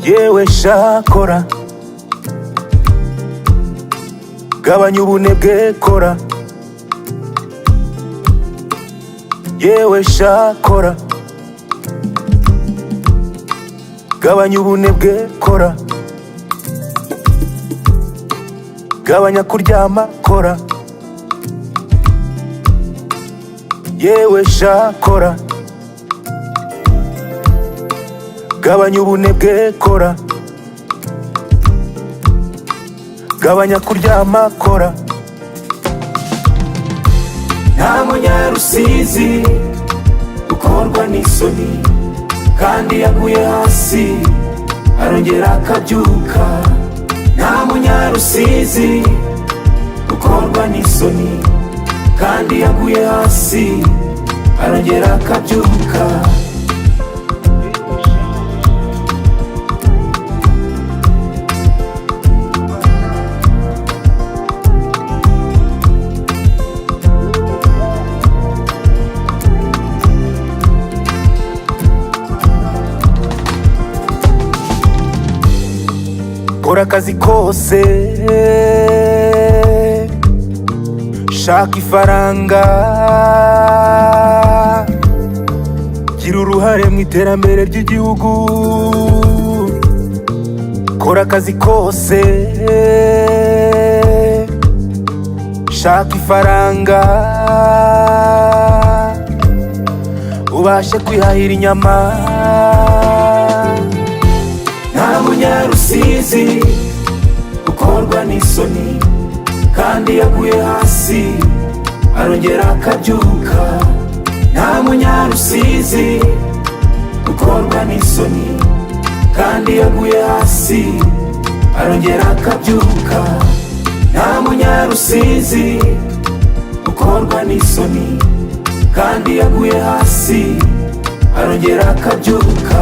yewe shakora gabanya ubunebwe kora yewe shakora gabanya ubunebwe kora gabanya kuryama kora yewe shakora gabanya ubunebwe kora gabanya kuryama kora nta munyarusizi ukorwa n'isoni kandi yaguye hasi arongera akabyuka nta munyarusizi ukorwa n'isoni kandi yaguye hasi arongera akabyuka kora akazi kose shaka ifaranga gira uruhare mu iterambere ry'igihugu kora akazi kose shaka ifaranga ubashe kwihahira inyama nta munyarusizi ukorwa n'isoni kandi yaguye hasi arongera akabyuka nta munyarusizi ukorwa n'isoni kandi yaguye hasi arongera akabyuka nta munyarusizi ukorwa n'isoni kandi yaguye hasi arongera akabyuka